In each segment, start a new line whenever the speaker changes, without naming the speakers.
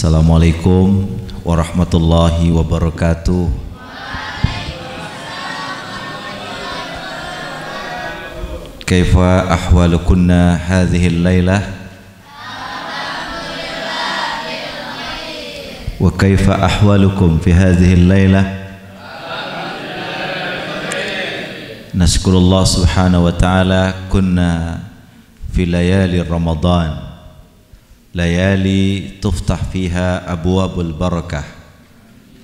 Assalamualaikum warahmatullahi wabarakatuh. Kaifa ahwalukunna hadhihi al-lailah? Wa kaifa ahwalukum fi hadhihi al-lailah? Nashkurullah subhanahu wa ta'ala, kunna fi layali Ramadan, layali tuftah fiha abwabul barakah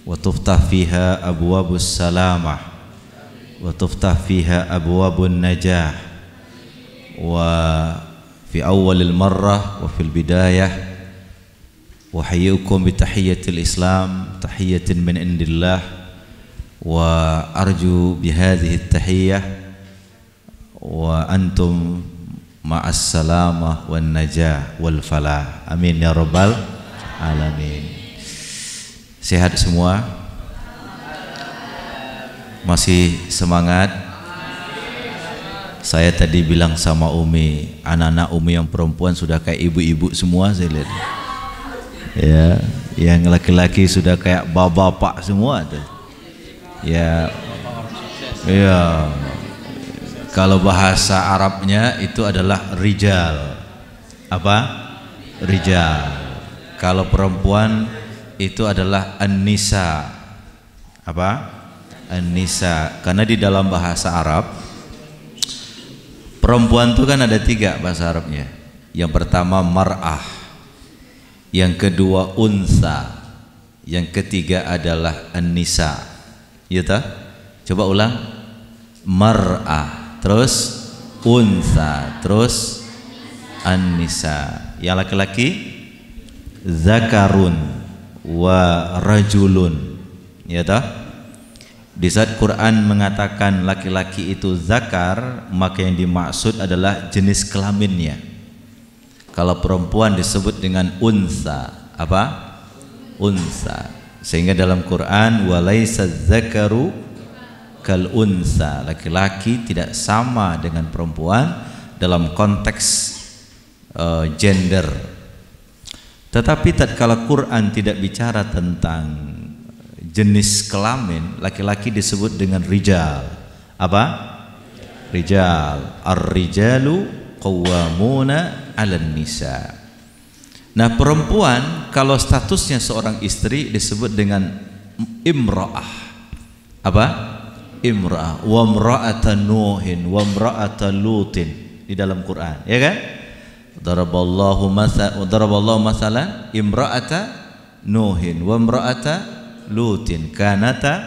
wa tuftah fiha abwabus salamah wa tuftah fiha abwabun najah. Wa fi awalil marrah wa fil bidayah uhayyukum bi tahiyyatil islam, tahiyyatin min indillah, wa arju bi hadhihi tahiyyah wa antum ma'as salamah wan najah wal falah. Amin ya rabbal alamin. Sehat semua? Masih semangat? Saya tadi bilang sama Umi, anak-anak Umi yang perempuan sudah kayak ibu-ibu semua saya lihat. Ya, yang laki-laki sudah kayak bapak-bapak semua tuh. Ya. Ya. Kalau bahasa Arabnya itu adalah rijal. Apa? Rijal. Kalau perempuan itu adalah an-nisa. Apa? An-nisa. Karena di dalam bahasa Arab perempuan itu kan ada 3 bahasa Arabnya. Yang pertama mar'ah, yang kedua unsa, yang ketiga adalah an-nisa. Ya tak? Coba ulang. Mar'ah, terus unsa, terus an-nisa. Yang laki-laki zakarun wa rajulun. Ya toh? Di saat Quran mengatakan laki-laki itu zakar, maka yang dimaksud adalah jenis kelaminnya. Kalau perempuan disebut dengan unsa. Apa? Unsa. Sehingga dalam Quran walaysa zakaru kal unsa, laki-laki tidak sama dengan perempuan dalam konteks gender. Tetapi tatkala Quran tidak bicara tentang jenis kelamin, laki-laki disebut dengan rijal. Apa? Rijal. Ar-rijalu qawwamuna 'alan nisa. Nah, perempuan kalau statusnya seorang istri disebut dengan imra'ah. Apa? Imra'ah. Wa imra'atan nuhin wa imra'atan lutin di dalam Quran, ya kan? Daraballahu masalan imra'ata nuhin wa imra'ata lutin kanata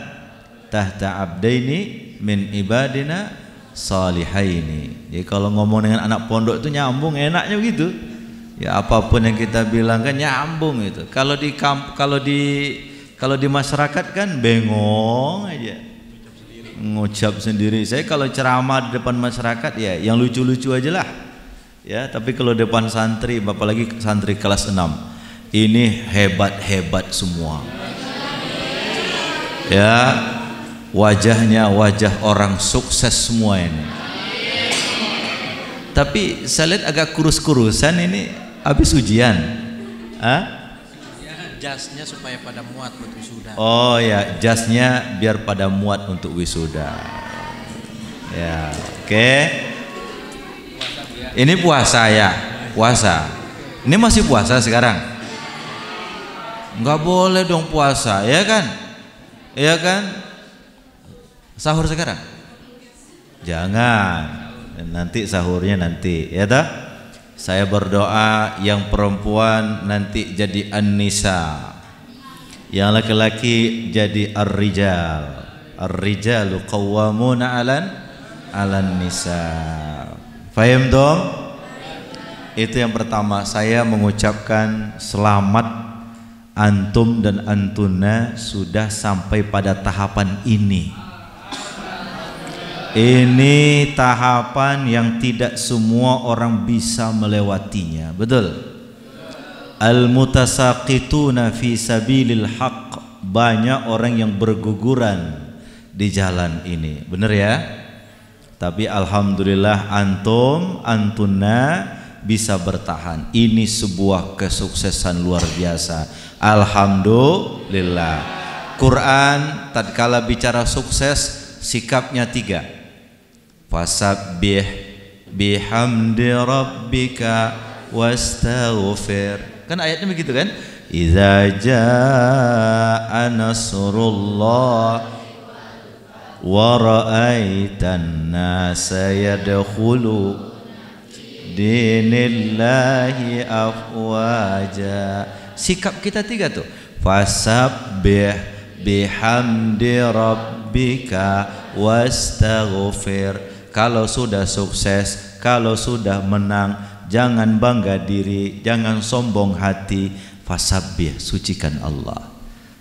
tahta abdaini min ibadina salihaini. Jadi kalau ngomong dengan anak pondok itu nyambung, enaknya begitu. Ya, apapun yang kita bilang kan nyambung itu. Kalau di masyarakat kan bengong aja, ngucap sendiri. Saya kalau ceramah di depan masyarakat ya yang lucu-lucu aja lah. Ya, tapi kalau depan santri, apalagi santri kelas 6, ini hebat-hebat semua. Ya, wajahnya wajah orang sukses semua ini. Tapi saya lihat agak kurus-kurusan ini, habis ujian.
Jasnya supaya pada muat untuk wisuda.
Oh ya, jasnya biar pada muat untuk wisuda. Ya, oke. Ini puasa ya, puasa. Ini masih puasa sekarang? Enggak boleh dong puasa, ya kan? Ya kan? Sahur sekarang? Jangan. Nanti sahurnya nanti, ya dah. Saya berdoa yang perempuan nanti jadi an-nisa, yang laki-laki jadi ar-rijal. Ar-rijalu qawwamuna 'alan nisa. Faham dong? Itu yang pertama. Saya mengucapkan selamat antum dan antuna sudah sampai pada tahapan ini. Ini tahapan yang tidak semua orang bisa melewatinya. Betul? Al-mutasaqituna fi sabilil haqq. Banyak orang yang berguguran di jalan ini. Benar ya? Tapi alhamdulillah antum, antuna bisa bertahan. Ini sebuah kesuksesan luar biasa. Alhamdulillah. Quran tatkala bicara sukses sikapnya 3. Fasabbih bihamdi rabbika wastaghfir. Kan ayatnya begitu kan? Idza jaa nasrullah wa ra'aitan nasa yadkhulu dinillahi afwaja. Sikap kita 3 tuh. Fasabbih bihamdi rabbika wastaghfir. Kalau sudah sukses, kalau sudah menang, jangan bangga diri, jangan sombong hati. Fasabbih, sucikan Allah.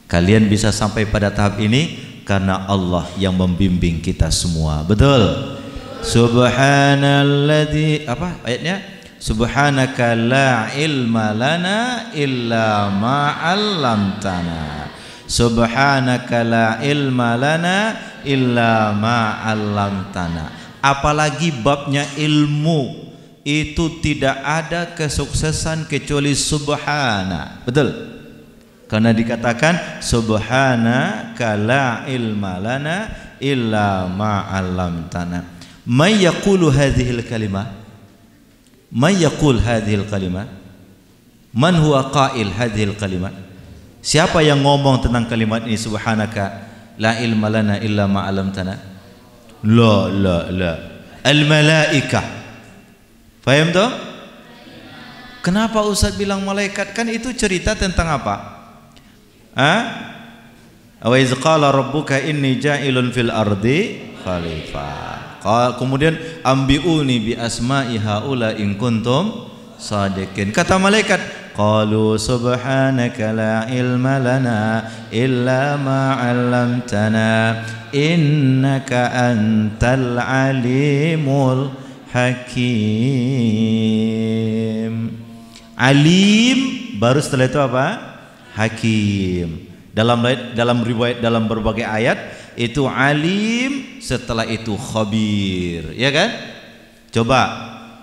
Kalian bisa sampai pada tahap ini karena Allah yang membimbing kita semua. Betul? Subhanalladzi, apa ayatnya? Subhanaka la ilma lana illa ma 'allamtana. Subhanaka la ilma lana illa ma 'allamtana. Apalagi babnya ilmu itu tidak ada kesuksesan kecuali subhana. Betul? Karena dikatakan subhanaka la ilma lana illa ma 'allamtana. May yaqulu hadhil kalimah? May yaqul hadhil kalimah? Man huwa qail hadhil kalimah? Siapa yang ngomong tentang kalimat ini, subhanaka la ilma lana illa ma 'allamtana? La. Al malaikah. Paham tuh? Kenapa Ustaz bilang malaikat? Kan itu cerita tentang apa? Wa iz qala rabbuka inni ja'ilun fil ardi khalifah. Kemudian ambiuni bi asma'i haula in kuntum sadiqin. Kata malaikat, qalu subhanaka la ilma lana illa ma 'allamtana innaka antal alimul hakim. Alim baru setelah itu apa? Hakim. Dalam riwayat, dalam berbagai ayat itu alim, setelah itu khabir, ya kan? Coba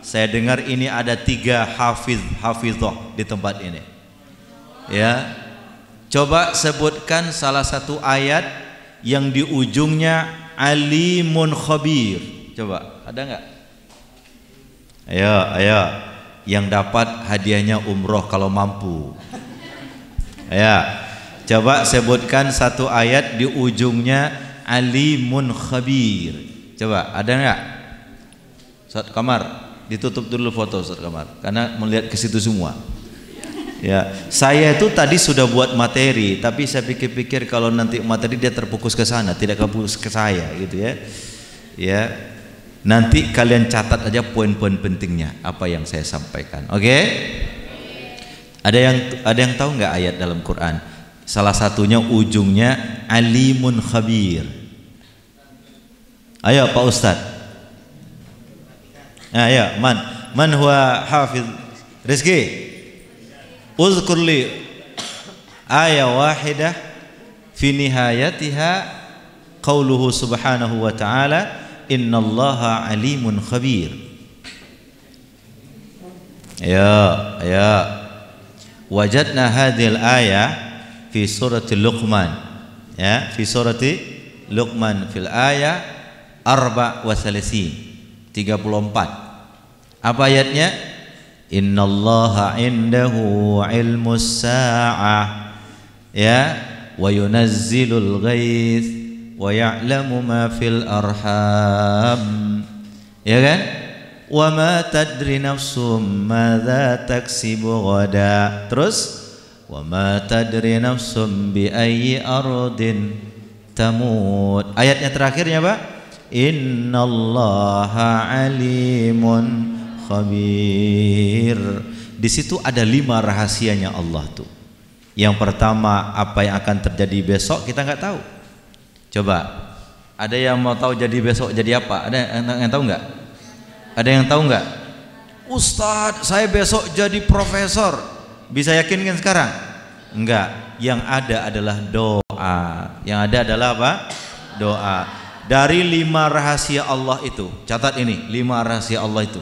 saya dengar ini ada 3 hafizah di tempat ini. Ya. Coba sebutkan salah satu ayat yang di ujungnya alimun khabir. Coba, ada enggak? Ayo, yang dapat hadiahnya umroh kalau mampu. Ya, coba sebutkan satu ayat di ujungnya alimun khabir. Coba, ada enggak? Ustaz Kamar, ditutup dulu foto Ustaz Kamar, karena melihat ke situ semua. Ya, saya itu tadi sudah buat materi, tapi saya pikir-pikir kalau nanti materi dia terfokus ke sana, tidak fokus ke saya, gitu ya. Ya. Nanti kalian catat aja poin-poin pentingnya apa yang saya sampaikan. Oke? Ada yang tahu nggak ayat dalam Quran? Salah satunya ujungnya alimun khabir. Ayo Pak Ustad. Ayo, man huwa hafiz Rizki. Uzkur li ayat wahidah fi nihayatiha qauluhu subhanahu wa ta'ala innallaha alimun khabir. Ya. Wajadna hadhil ayah fi surati Luqman. Ya, fi surati Luqman fil ayah 34. Apa ayatnya? Innallaha indahu ilmus sa'ah. Ya, wa yunazzilul ghaits wa ya'lamu ma fil arham, ya kan? Wa ma tadri nafsum madza taksibu ghada. Terus wa ma tadri nafsum bi ayyi ardin tamut. Ayatnya terakhirnya apa? Innallaha alimun khabir. Di situ ada 5 rahasianya Allah tuh. Yang pertama, apa yang akan terjadi besok kita nggak tahu. Coba, ada yang mau tahu jadi besok jadi apa? Ada yang tahu nggak? Ada yang tahu nggak? Ustadz, saya besok jadi profesor. Bisa yakinkan sekarang? Enggak. Yang ada adalah doa. Yang ada adalah apa? Doa. Dari 5 rahasia Allah itu, catat ini, 5 rahasia Allah itu.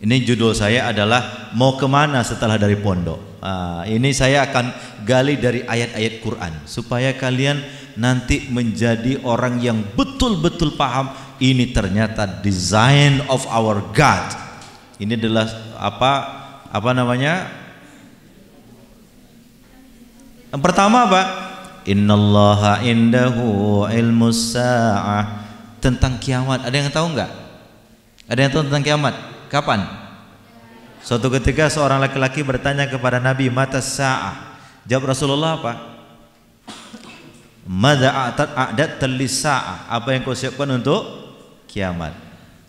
Ini judul saya adalah mau kemana setelah dari pondok. Ini saya akan gali dari ayat-ayat Quran supaya kalian nanti menjadi orang yang betul-betul paham ini ternyata design of our God. Ini adalah apa namanya? Yang pertama apa? Innallaha indahu ilmus sa'ah, tentang kiamat. Ada yang tahu enggak? Ada yang tahu tentang kiamat? Kapan? Suatu ketika seorang laki-laki bertanya kepada Nabi, mata sa'ah. Jawab Rasulullah apa? Madza a'datta lis-sa'ah, apa yang kau siapkan untuk kiamat?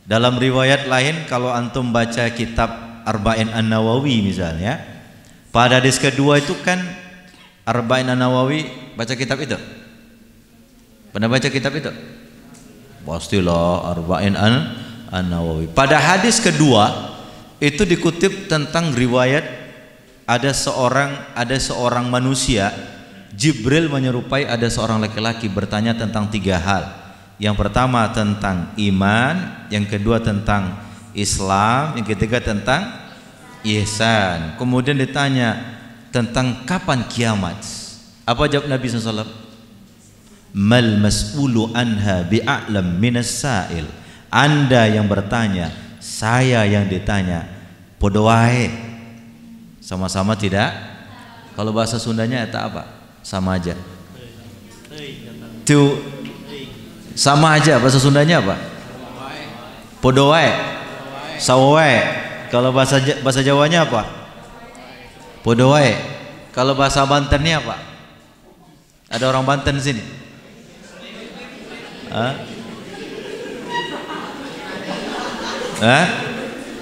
Dalam riwayat lain, kalau antum baca kitab Arba'in An-Nawawi misalnya, pada hadis kedua itu kan Arba'in An-Nawawi, baca kitab itu? Pernah baca kitab itu? Pastilah Arba'in An-Nawawi. Pada hadis kedua itu dikutip tentang riwayat ada seorang manusia, Jibril menyerupai ada seorang laki-laki bertanya tentang 3 hal. Yang pertama tentang iman, yang kedua tentang Islam, yang ketiga tentang ihsan. Kemudian ditanya tentang kapan kiamat. Apa jawab Nabi SAW? Mal mas'ulu anha bi'a'lam minas sa'il. Anda yang bertanya, saya yang ditanya, podo wae. Sama-sama tidak? Kalau bahasa Sundanya eta apa? Sama aja. Tuh sama aja, bahasa Sundanya apa? Podo wae. Sawo wae. Kalau bahasa Jawanya apa? Podo wae. Kalau bahasa Bantennya apa? Ada orang Banten di sini?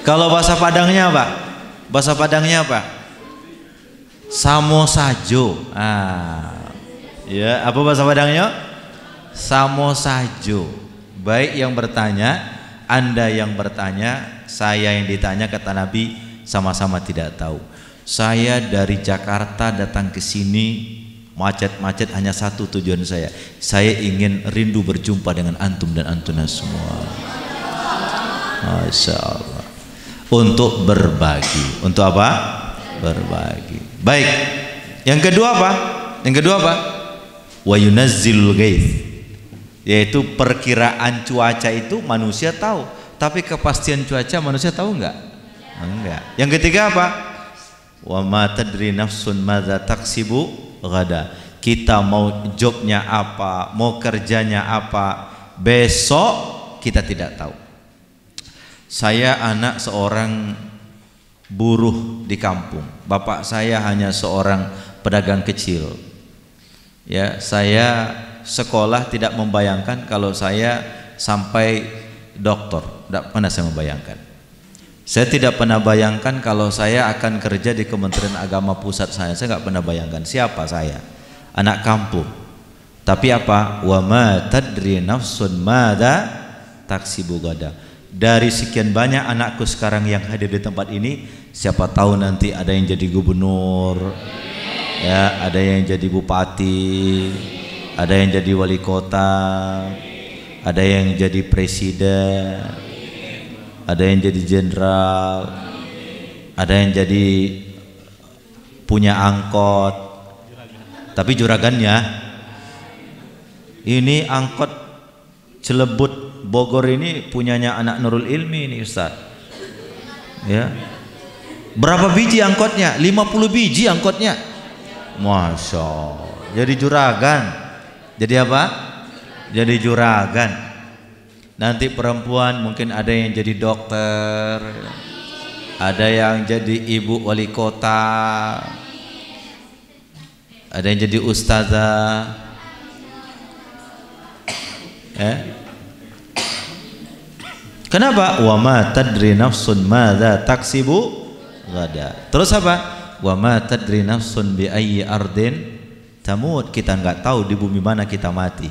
Kalau bahasa Padangnya apa? Bahasa Padangnya apa? Samo sajo. Ya, apa bahasa Padangnya? Samo sajo. Baik yang bertanya, Anda yang bertanya, saya yang ditanya, kata Nabi, sama-sama tidak tahu. Saya dari Jakarta datang ke sini, macet-macet hanya satu tujuan saya. Saya ingin rindu berjumpa dengan antum dan antuna semua. Masya Allah. Untuk berbagi. Untuk apa? Berbagi. Baik. Yang kedua apa? Yang kedua apa? Wa yunazzilul ghaits. Yaitu perkiraan cuaca itu manusia tahu, tapi kepastian cuaca manusia tahu enggak? Enggak. Yang ketiga apa? Wa ma tadri nafsun madza taksibu ghada. Kita mau jobnya apa, mau kerjanya apa, besok kita tidak tahu. Saya anak seorang buruh di kampung. Bapak saya hanya seorang pedagang kecil. Ya, saya sekolah tidak membayangkan kalau saya sampai doktor. Tidak pernah saya membayangkan. Saya tidak pernah bayangkan kalau saya akan kerja di Kementerian Agama Pusat saya. Saya nggak pernah bayangkan siapa saya. Anak kampung. Tapi apa? Wa ma tadri nafsun madza taksibu gada. Dari sekian banyak anakku sekarang yang hadir di tempat ini, siapa tahu nanti ada yang jadi gubernur, ya, ada yang jadi bupati, ada yang jadi wali kota, ada yang jadi presiden, ada yang jadi jenderal, ada yang jadi punya angkot. Tapi juragannya ini angkot Cilebut Bogor ini punyanya anak Nurul Ilmi ini Ustaz. Ya. Berapa biji angkotnya? 50 biji angkotnya. Masya Allah. Jadi juragan. Jadi apa? Jadi juragan. Nanti perempuan mungkin ada yang jadi dokter, ada yang jadi ibu wali kota, ada yang jadi ustazah. Kenapa? Wa ma tadri nafsun madza taksibu gada. Terus apa? Wa ma tadri nafsun bi ayyi ardin tamut. Kita enggak tahu di bumi mana kita mati.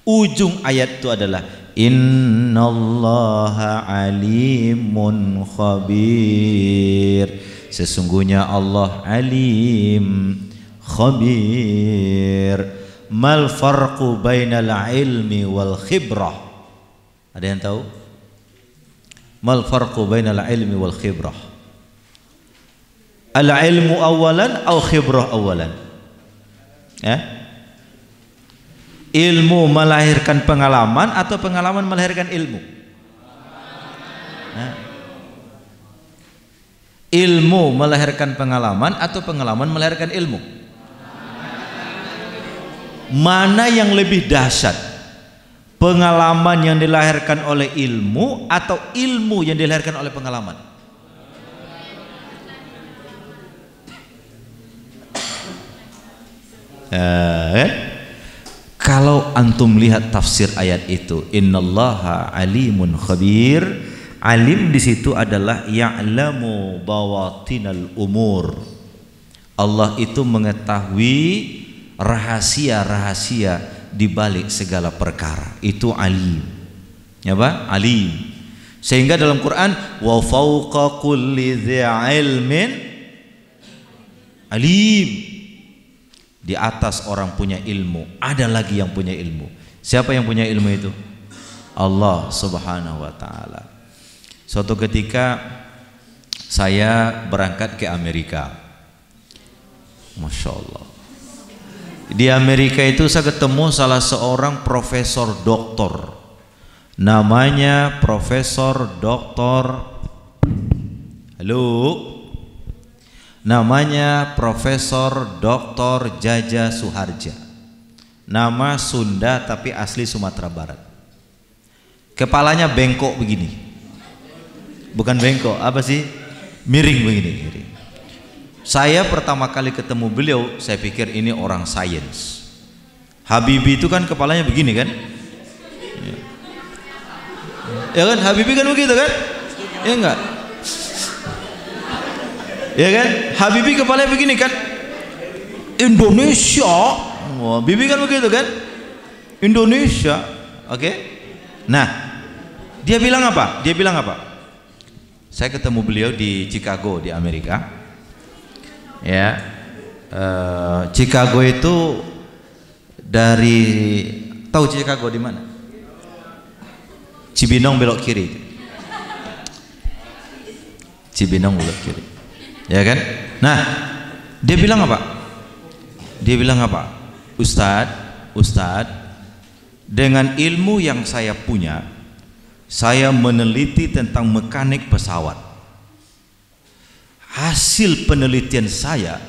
Ujung ayat itu adalah innallaha alimun khabir. Sesungguhnya Allah alim khabir. Mal farqu bainal ilmi wal khibrah. Ada yang tahu? Mal farqu bainal ilmi wal khibrah? Al ilmu awalan atau khibrah awalan? Ya? Ilmu melahirkan pengalaman atau pengalaman melahirkan ilmu? Ya. Ilmu melahirkan pengalaman atau pengalaman melahirkan ilmu? Mana yang lebih dahsyat? Pengalaman yang dilahirkan oleh ilmu atau ilmu yang dilahirkan oleh pengalaman? Kalau antum lihat tafsir ayat itu, innallaha alimun khabir, alim di situ adalah ya'lamu bawatinal umur. Allah itu mengetahui rahasia-rahasia di balik segala perkara. Itu alim. Ya Pak? Alim. Sehingga dalam Quran, wa fawqa kulli dzi ilmin alim. Di atas orang punya ilmu, ada lagi yang punya ilmu. Siapa yang punya ilmu itu? Allah Subhanahu wa taala. Suatu ketika saya berangkat ke Amerika. Masya Allah. Di Amerika itu saya ketemu salah seorang profesor doktor. Namanya Profesor Doktor, halo, namanya Profesor Dr. Jaja Suharja. Nama Sunda tapi asli Sumatera Barat. Kepalanya bengkok begini. Bukan bengkok, apa sih? Miring begini, miring. Saya pertama kali ketemu beliau, saya pikir ini orang sains. Habibie itu kan kepalanya begini kan? Ya kan, Habibie kan begitu kan? Ya enggak? Ya kan? Habibie kepalanya begini kan? Indonesia. Wah, Bibi kan begitu kan? Indonesia. Oke. Nah, dia bilang apa? Dia bilang apa? Saya ketemu beliau di Chicago di Amerika. Ya. Chicago itu dari, tahu Chicago di mana? Cibinong belok kiri. Cibinong belok kiri. Ya kan? Nah, dia bilang apa? Dia bilang apa? Ustadz, dengan ilmu yang saya punya, saya meneliti tentang mekanik pesawat. Hasil penelitian saya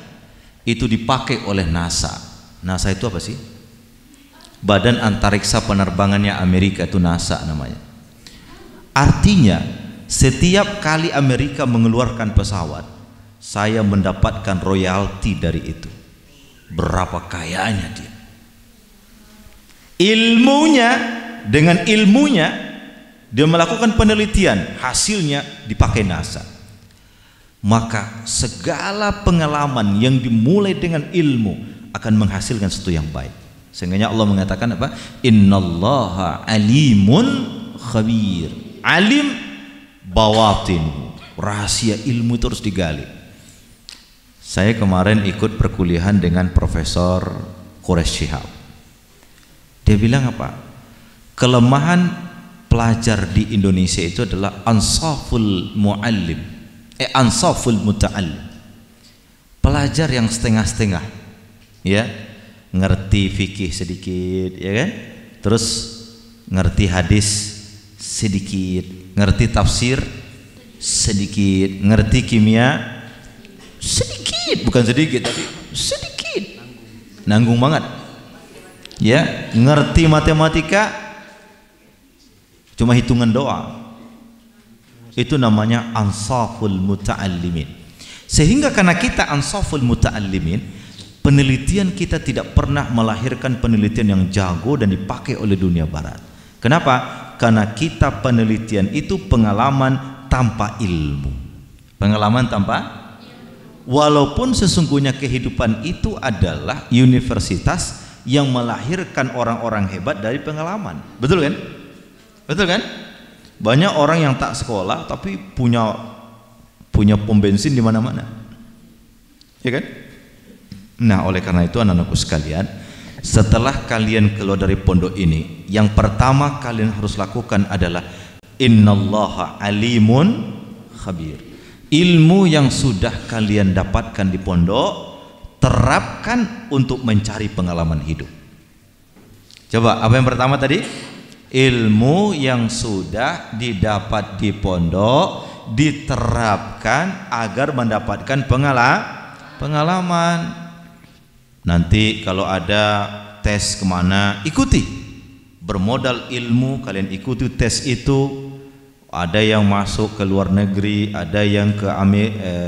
itu dipakai oleh NASA. NASA itu apa sih? Badan Antariksa Penerbangannya Amerika, itu NASA namanya. Artinya, setiap kali Amerika mengeluarkan pesawat, saya mendapatkan royalti dari itu. Berapa kayanya dia. Ilmunya, dengan ilmunya dia melakukan penelitian, hasilnya dipakai NASA. Maka segala pengalaman yang dimulai dengan ilmu akan menghasilkan sesuatu yang baik. Sehingga Allah mengatakan apa? Innallaha alimun khabir. Alim bawatin, rahasia ilmu itu harus digali. Saya kemarin ikut perkuliahan dengan Profesor Quraish Shihab. Dia bilang apa? Kelemahan pelajar di Indonesia itu adalah ansaful muallim, ansaful muta'allim. Pelajar yang setengah-setengah, ya, ngerti fikih sedikit, ya kan? Terus ngerti hadis sedikit, ngerti tafsir sedikit, ngerti kimia sedikit, bukan sedikit tapi sedikit, nanggung banget. Ya, ngerti matematika cuma hitungan doang. Itu namanya ansaful muta'allimin. Sehingga karena kita ansaful muta'allimin, penelitian kita tidak pernah melahirkan penelitian yang jago dan dipakai oleh dunia barat. Kenapa? Karena kita penelitian itu pengalaman tanpa ilmu. Pengalaman tanpa, walaupun sesungguhnya kehidupan itu adalah universitas yang melahirkan orang-orang hebat dari pengalaman. Betul kan? Betul kan? Banyak orang yang tak sekolah tapi punya pom bensin di mana-mana. Ya kan? Nah, oleh karena itu anak-anakku sekalian, setelah kalian keluar dari pondok ini, yang pertama kalian harus lakukan adalah Innallaha alimun khabir. Ilmu yang sudah kalian dapatkan di pondok, terapkan untuk mencari pengalaman hidup. Coba, apa yang pertama tadi? Ilmu yang sudah didapat di pondok diterapkan agar mendapatkan pengalaman. Nanti kalau ada tes kemana, ikuti. Bermodal ilmu, kalian ikuti tes itu. Ada yang masuk ke luar negeri, ada yang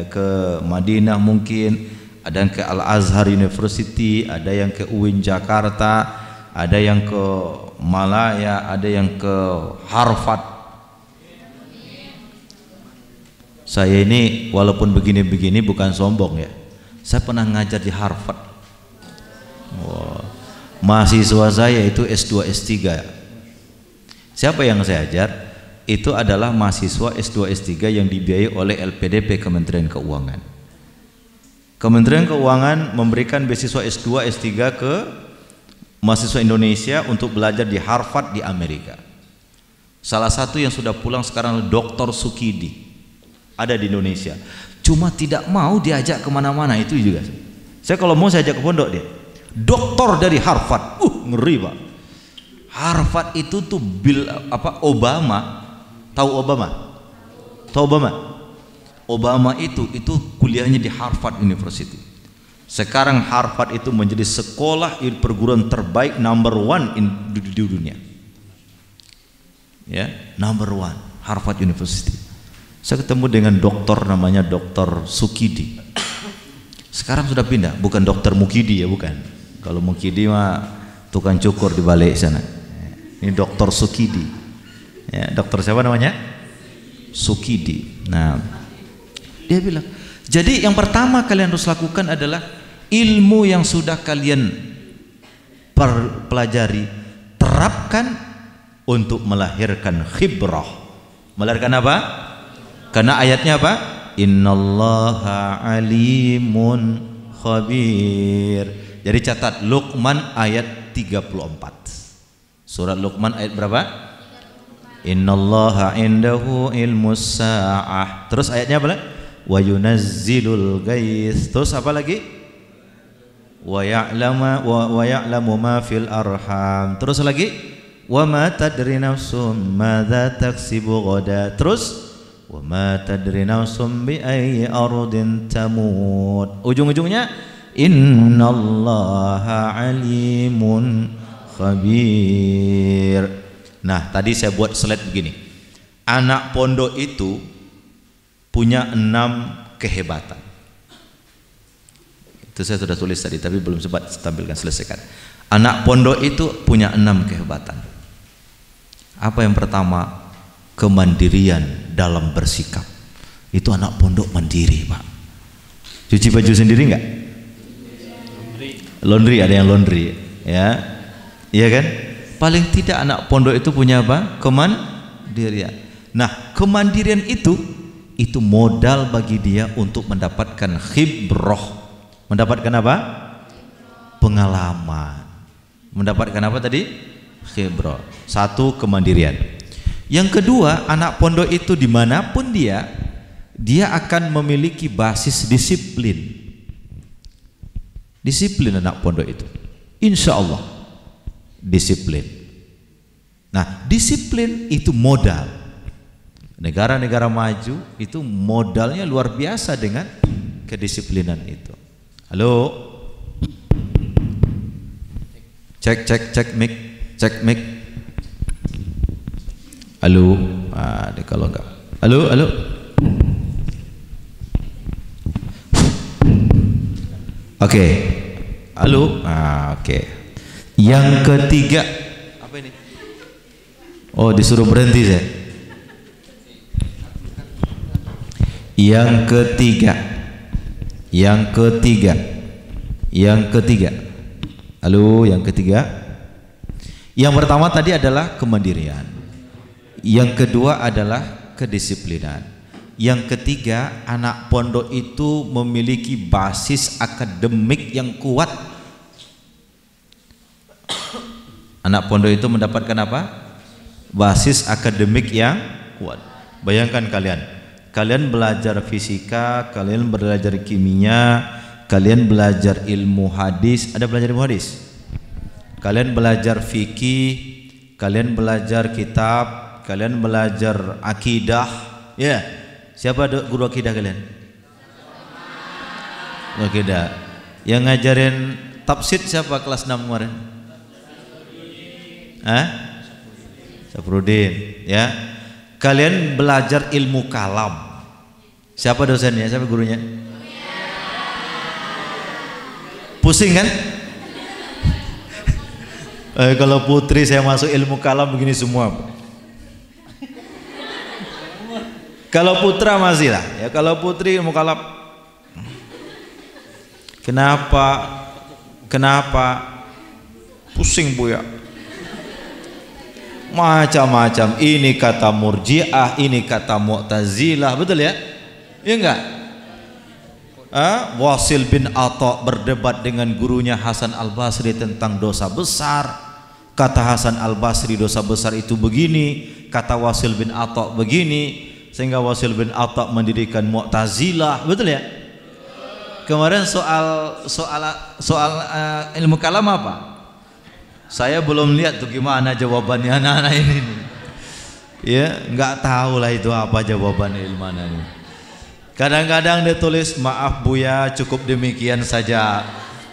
ke Madinah mungkin, ada yang ke Al-Azhar University, ada yang ke UIN Jakarta, ada yang ke Malaya, ada yang ke Harvard. Saya ini walaupun begini-begini bukan sombong ya, saya pernah ngajar di Harvard. Wow. Mahasiswa saya itu S2 S3. Siapa yang saya ajar? Itu adalah mahasiswa S2 S3 yang dibiayai oleh LPDP Kementerian Keuangan. Kementerian Keuangan memberikan beasiswa S2 S3 ke mahasiswa Indonesia untuk belajar di Harvard di Amerika. Salah satu yang sudah pulang sekarang Dr. Sukidi ada di Indonesia, cuma tidak mau diajak kemana-mana. Itu juga saya kalau mau saya ajak ke pondok dia. Doktor dari Harvard, ngeri Pak. Harvard itu tuh Obama. Tahu Obama? Tahu Obama? Obama itu kuliahnya di Harvard University. Sekarang Harvard itu menjadi sekolah perguruan terbaik #1 di dunia. Ya, #1 Harvard University. Saya ketemu dengan dokter namanya Dr. Sukidi. Sekarang sudah pindah, bukan Dr. Mukidi ya, bukan. Kalau Mukidi mah tukang cukur di balik sana. Ini Dr. Sukidi. Ya, dokter siapa namanya? Sukidi. Nah, dia bilang, jadi yang pertama kalian harus lakukan adalah ilmu yang sudah kalian pelajari, terapkan untuk melahirkan khibrah. Melahirkan apa? Karena ayatnya apa? Innallaha alimun khabir. Jadi catat Luqman ayat 34. Surat Luqman ayat berapa? Innallaha indahu ilmus sa'ah. Terus ayatnya apa lagi? Wa yunazzilul ghais. Terus apa lagi? Wa ya'lamu ma fil arham. Terus lagi? Wa ma tadri nafsum madza taksibu ghadan. Terus wa ma tadri nafsum bi ayyi ardin tamut. Ujung-ujungnya innallaha alimun khabir. Nah, tadi saya buat slide begini. Anak pondok itu punya 6 kehebatan. Itu saya sudah tulis tadi, tapi belum sempat tampilkan, selesaikan. Anak pondok itu punya 6 kehebatan. Apa yang pertama? Kemandirian dalam bersikap. Itu anak pondok mandiri, Pak. Cuci baju sendiri enggak? Laundry, ada yang laundry, ya. Iya kan? Paling tidak anak pondok itu punya apa? Kemandirian. Nah, kemandirian itu modal bagi dia untuk mendapatkan khibrah. Mendapatkan apa? Pengalaman. Mendapatkan apa tadi? Khibrah. Satu, kemandirian. Yang kedua, anak pondok itu dimanapun dia akan memiliki basis disiplin. Disiplin anak pondok itu, insya Allah. Disiplin. Nah, disiplin itu modal. Negara-negara maju itu modalnya luar biasa dengan kedisiplinan itu. Halo, cek mic. Halo, ada kalau enggak. Halo. Oke. Halo. Oke. Yang ketiga, apa ini? Oh, disuruh berhenti saya. Yang ketiga. Halo, yang ketiga. Yang pertama tadi adalah kemandirian. Yang kedua adalah kedisiplinan. Yang ketiga, anak pondok itu memiliki basis akademik yang kuat. Anak pondok itu mendapatkan apa? Basis akademik yang kuat. Bayangkan kalian belajar fisika, kalian belajar kimia, kalian belajar ilmu hadis. Ada belajar ilmu hadis? Kalian belajar fikih, kalian belajar kitab, kalian belajar akidah. Ya, siapa guru akidah kalian? Guru akidah. Yang ngajarin tafsir siapa kelas 6 kemarin? Safrudin. Ya. Kalian belajar ilmu kalam. Siapa dosennya? Siapa gurunya? Pusing kan? Kalau putri saya masuk ilmu kalam begini semua. Kalau putra masih lah. Ya kalau putri ilmu kalam. Kenapa? Pusing Bu ya. Macam-macam, ini kata Murji'ah, ini kata Mu'tazilah, betul ya? Iya enggak? Wasil bin Atha berdebat dengan gurunya Hasan Al-Basri tentang dosa besar. Kata Hasan Al-Basri dosa besar itu begini, kata Wasil bin Atha begini, sehingga Wasil bin Atha mendirikan Mu'tazilah, betul ya? Kemarin soal ilmu kalam apa? Saya belum lihat tuh gimana jawabannya anak-anak ini. Ya, nggak tahu lah itu apa jawabannya ilmana ini. Kadang-kadang dia tulis, maaf Buya, cukup demikian saja.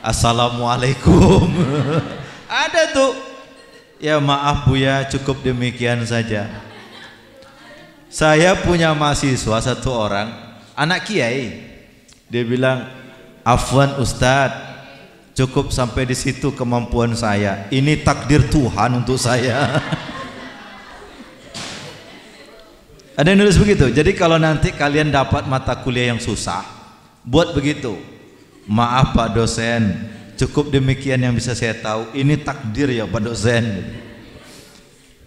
Assalamualaikum. Ada tuh. Ya maaf Buya, cukup demikian saja. Saya punya mahasiswa satu orang, anak kiai. Dia bilang, afwan Ustadz, cukup sampai di situ kemampuan saya. Ini takdir Tuhan untuk saya. Ada yang nulis begitu. Jadi kalau nanti kalian dapat mata kuliah yang susah, buat begitu. Maaf Pak dosen, cukup demikian yang bisa saya tahu. Ini takdir ya Pak dosen.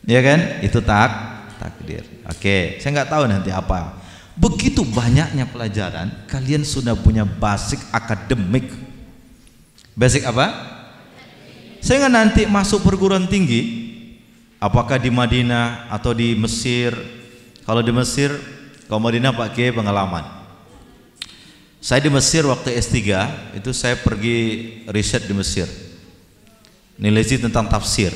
Ya kan? Itu takdir. Oke, saya nggak tahu nanti apa. Begitu banyaknya pelajaran, kalian sudah punya basic akademik. Basic apa? Sehingga nanti masuk perguruan tinggi, apakah di Madinah atau di Mesir. Kalau di Mesir, kalau Madinah pakai pengalaman. Saya di Mesir waktu S3, itu saya pergi riset di Mesir. Neliti tentang tafsir.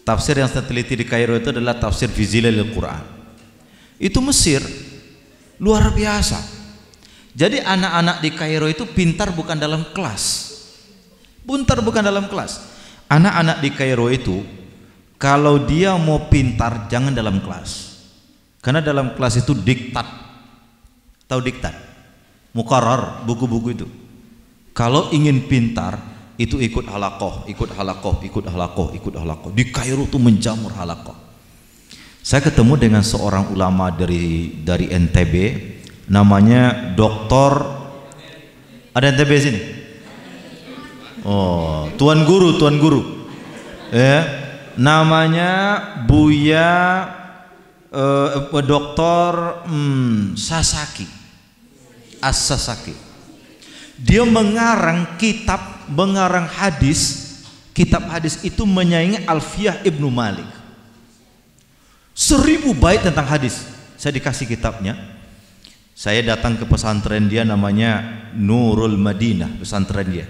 Tafsir yang saya teliti di Kairo itu adalah tafsir fi zilalil Quran. Itu Mesir luar biasa. Jadi anak-anak di Kairo itu pintar bukan dalam kelas. Pintar bukan dalam kelas. Anak-anak di Kairo itu kalau dia mau pintar jangan dalam kelas. Karena dalam kelas itu diktat. Tahu diktat? Muqarrar, buku-buku itu. Kalau ingin pintar itu ikut halaqah, ikut halaqah, ikut halaqah, ikut halaqah. Di Kairo tuh menjamur halaqah. Saya ketemu dengan seorang ulama dari NTB, namanya Doktor. Ada NTB sini? Oh, tuan guru. Ya, namanya Buya Doktor Sasaki. As-Sasaki. Dia mengarang hadis. Kitab hadis itu menyaingi Alfiyah Ibnu Malik. 1000 bait tentang hadis. Saya dikasih kitabnya. Saya datang ke pesantren dia, namanya Nurul Madinah, pesantren dia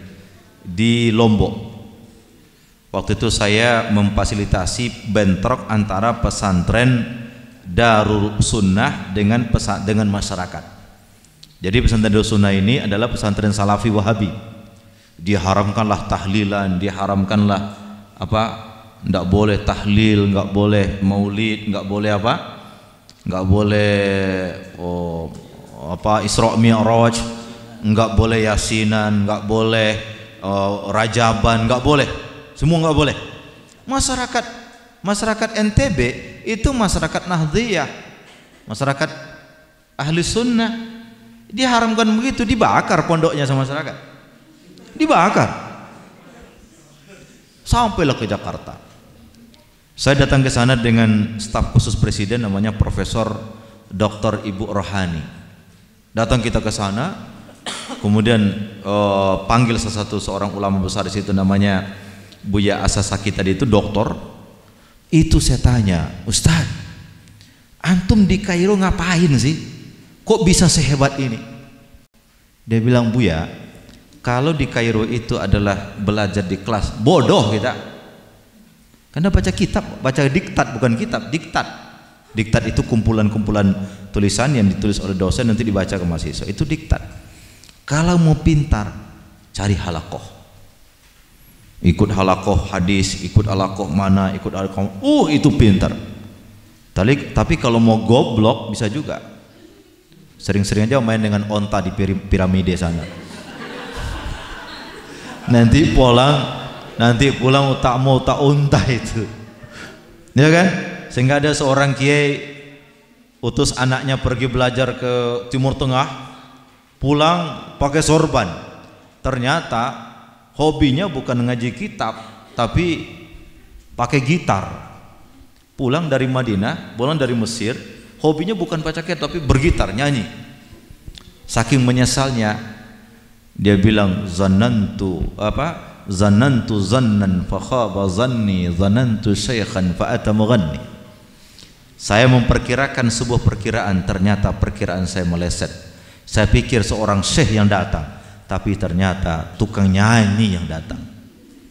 di Lombok. Waktu itu saya memfasilitasi bentrok antara pesantren Darul Sunnah dengan masyarakat. Jadi pesantren Darul Sunnah ini adalah pesantren Salafi Wahabi. Diharamkanlah tahlilan, diharamkanlah apa? Enggak boleh tahlil, enggak boleh maulid, enggak boleh apa? Enggak boleh Isra Mi'raj, enggak boleh yasinan, enggak boleh rajaban, enggak boleh. Semua enggak boleh. Masyarakat NTB itu masyarakat Nahdhiyah, masyarakat ahli sunnah. Diharamkan begitu, dibakar pondoknya sama masyarakat. Dibakar. Sampailah ke Jakarta. Saya datang ke sana dengan staf khusus presiden, namanya Profesor Dr. Ibu Rohani. Datang kita ke sana, kemudian panggil seorang ulama besar di situ, namanya Buya As-Sasaki tadi itu doktor. Itu saya tanya, Ustaz, antum di Kairo ngapain sih? Kok bisa sehebat ini? Dia bilang, Buya, kalau di Kairo itu adalah belajar di kelas, bodoh kita. Karena baca kitab, baca diktat, bukan kitab, diktat. Diktat itu kumpulan-kumpulan tulisan yang ditulis oleh dosen nanti dibaca ke mahasiswa. Itu diktat. Kalau mau pintar, cari halakoh. Ikut halakoh hadis, ikut halakoh mana, ikut halakoh. Itu pintar. Tapi kalau mau goblok bisa juga. Sering-sering aja main dengan onta di piramide sana. Nanti pulang tak mau tak unta itu. Ya kan? Sehingga ada seorang kiai utus anaknya pergi belajar ke Timur Tengah, pulang pakai sorban. Ternyata hobinya bukan ngaji kitab, tapi pakai gitar. Pulang dari Madinah, pulang dari Mesir, hobinya bukan baca kitab tapi bergitar, nyanyi. Saking menyesalnya, dia bilang zanantu zannan fa khaba zanni zanantu syaikhan fa ata mughanni. Saya memperkirakan sebuah perkiraan, ternyata perkiraan saya meleset. Saya pikir seorang syekh yang datang, tapi ternyata tukang nyanyi yang datang.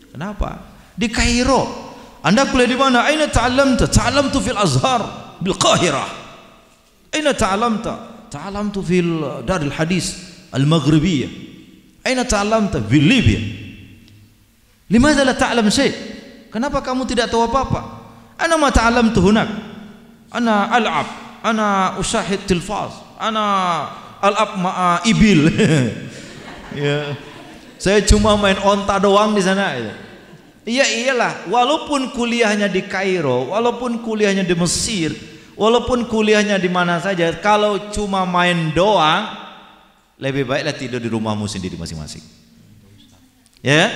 Kenapa? Di Kairo. Anda kuliah di mana? Aina ta'allamta? Ta'allamtu fil Azhar bil Qahirah. Aina ta'allamta? Ta'allamtu fil Darul Hadis al Maghribiyah. Aina ta'allamta? Fil Libya. Limadha la ta'lam syai'? Kenapa kamu tidak tahu apa-apa? Ana ma ta'allamtu hunak. Ana al'ab, ana usyahid tilfaz, ana al'ab ma'a ibil. Ya. Saya cuma main onta doang di sana. Iya iyalah, walaupun kuliahnya di Kairo, walaupun kuliahnya di Mesir, walaupun kuliahnya di mana saja, kalau cuma main doang, lebih baiklah tidur di rumahmu sendiri masing-masing. Ya?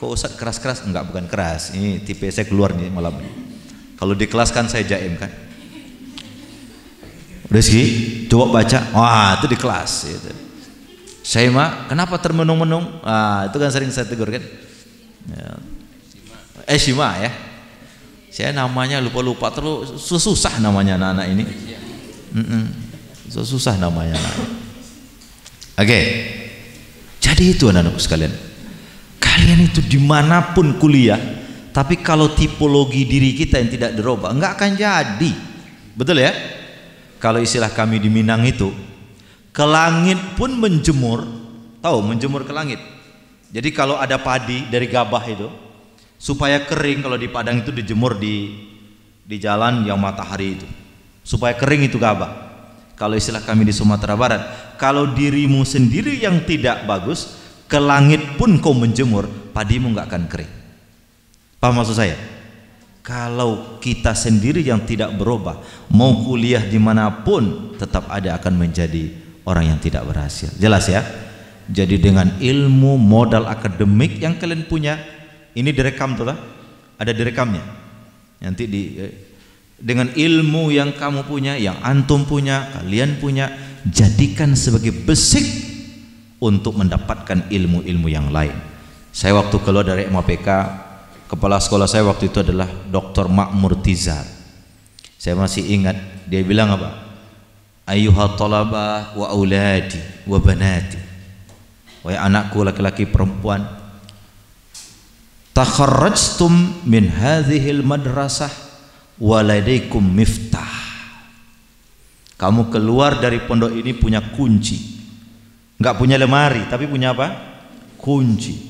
Kok Ustaz keras-keras? Enggak, bukan keras. Ini tipe saya keluar nih malam ini. Kalau di kelas kan saya jaim kan. Rizky, coba baca. Wah, itu di kelas. Gitu. Saya mah, kenapa termenung-menung? Itu kan sering saya tegur kan. Ya. Shima ya. Saya namanya lupa-lupa terus susah namanya anak-anak ini. Susah namanya anak. Oke. Jadi itu anak-anakku sekalian. Kalian itu dimanapun kuliah, tapi kalau tipologi diri kita yang tidak dirubah, enggak akan jadi. Betul ya? Kalau istilah kami di Minang itu, ke langit pun menjemur. Tahu menjemur ke langit? Jadi kalau ada padi dari gabah itu, supaya kering, kalau di Padang itu dijemur di jalan yang matahari itu, supaya kering itu gabah. Kalau istilah kami di Sumatera Barat, kalau dirimu sendiri yang tidak bagus, ke langit pun kau menjemur, padimu nggak akan kering. Paham maksud saya? Kalau kita sendiri yang tidak berubah, mau kuliah dimanapun, tetap ada akan menjadi orang yang tidak berhasil. Jelas ya? Jadi dengan ilmu modal akademik yang kalian punya, ini direkam tuh lah, ada direkamnya. Nanti dengan ilmu yang kamu punya, yang antum punya, kalian punya, jadikan sebagai basic untuk mendapatkan ilmu-ilmu yang lain. Saya waktu keluar dari MAPK, kepala sekolah saya waktu itu adalah Dr. Ma'mur Tizar. Saya masih ingat dia bilang apa? Ayyuha talabah wa auladi wa banati. Wahai anakku laki-laki perempuan, takharrajtum min hadhil madrasah wa ladaikum miftah. Kamu keluar dari pondok ini punya kunci. Enggak punya lemari, tapi punya apa? Kunci.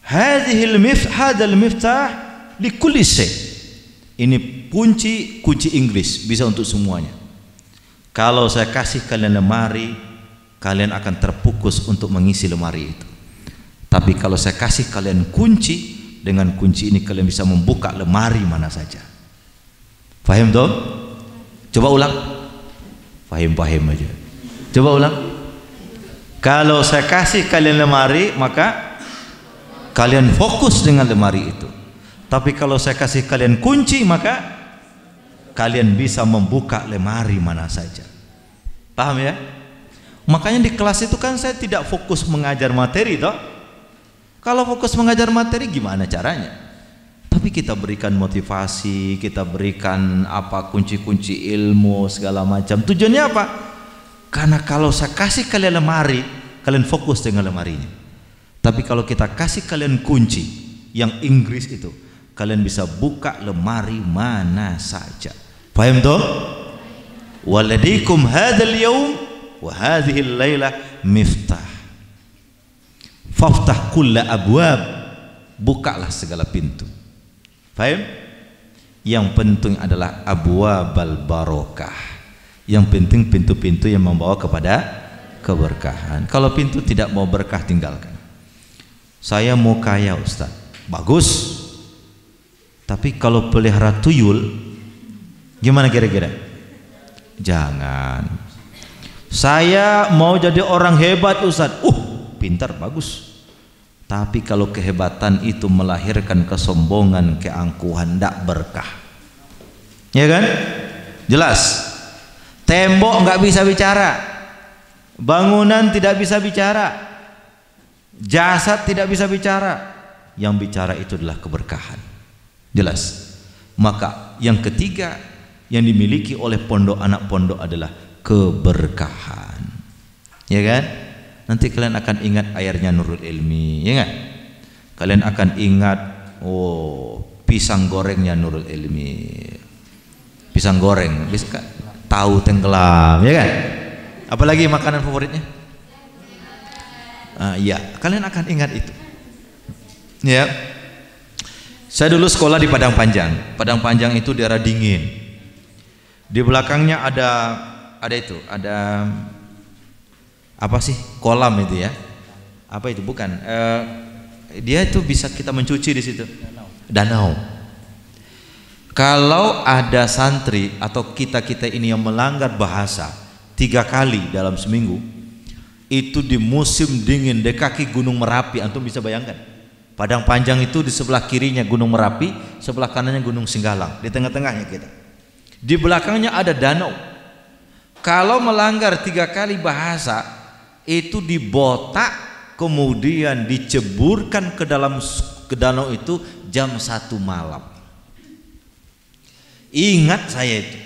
Hadzal miftah li kulli shay. Ini kunci Inggris, bisa untuk semuanya. Kalau saya kasih kalian lemari, kalian akan terpukus untuk mengisi lemari itu. Tapi kalau saya kasih kalian kunci, dengan kunci ini kalian bisa membuka lemari mana saja. Faham toh? Coba ulang. Faham aja. Coba ulang. Kalau saya kasih kalian lemari, maka kalian fokus dengan lemari itu. Tapi kalau saya kasih kalian kunci, maka kalian bisa membuka lemari mana saja. Paham ya? Makanya di kelas itu kan saya tidak fokus mengajar materi toh. Kalau fokus mengajar materi gimana caranya? Tapi Tapi kita berikan motivasi, kita berikan apa kunci-kunci ilmu segala macam. Tujuannya apa? Karena kalau saya kasih kalian lemari, kalian fokus dengan lemarinya. Tapi kalau kita kasih kalian kunci yang Inggris itu, kalian bisa buka lemari mana saja. Paham toh? Waladikum hadzal yaum wa hadhihi al-lailah miftah. Faftah kulla abwab. Bukalah segala pintu. Paham? Yang penting adalah abwabal barokah. Yang penting pintu-pintu yang membawa kepada keberkahan. Kalau pintu tidak mau berkah, tinggalkan. Saya mau kaya Ustaz. Bagus. Tapi kalau pelihara tuyul, gimana kira-kira? Jangan. Saya mau jadi orang hebat Ustaz. Pintar, bagus. Tapi kalau kehebatan itu melahirkan kesombongan, keangkuhan, tidak berkah. Ya kan? Jelas. Tembok nggak bisa bicara, bangunan tidak bisa bicara, jasad tidak bisa bicara. Yang bicara itu adalah keberkahan. Jelas. Maka yang ketiga yang dimiliki oleh pondok, anak pondok adalah keberkahan. Ya kan? Nanti kalian akan ingat airnya Nurul Ilmi, ya enggak? Kalian akan ingat pisang gorengnya Nurul Ilmi. Pisang goreng, bisa kan? Tahu tenggelam, ya kan? Apalagi makanan favoritnya? Ya, kalian akan ingat itu. Ya. Saya dulu sekolah di Padang Panjang. Padang Panjang itu daerah dingin. Di belakangnya ada apa sih, kolam itu ya, apa itu, bukan dia itu bisa kita mencuci di situ, danau. Kalau ada santri atau kita ini yang melanggar bahasa 3 kali dalam seminggu, itu di musim dingin di kaki Gunung Merapi, antum bisa bayangkan. Padang Panjang itu di sebelah kirinya Gunung Merapi, sebelah kanannya Gunung Singgalang, di tengah-tengahnya kita. Di belakangnya ada danau. Kalau melanggar 3 kali bahasa, itu dibotak, kemudian diceburkan ke danau itu jam 1 malam. Ingat saya itu,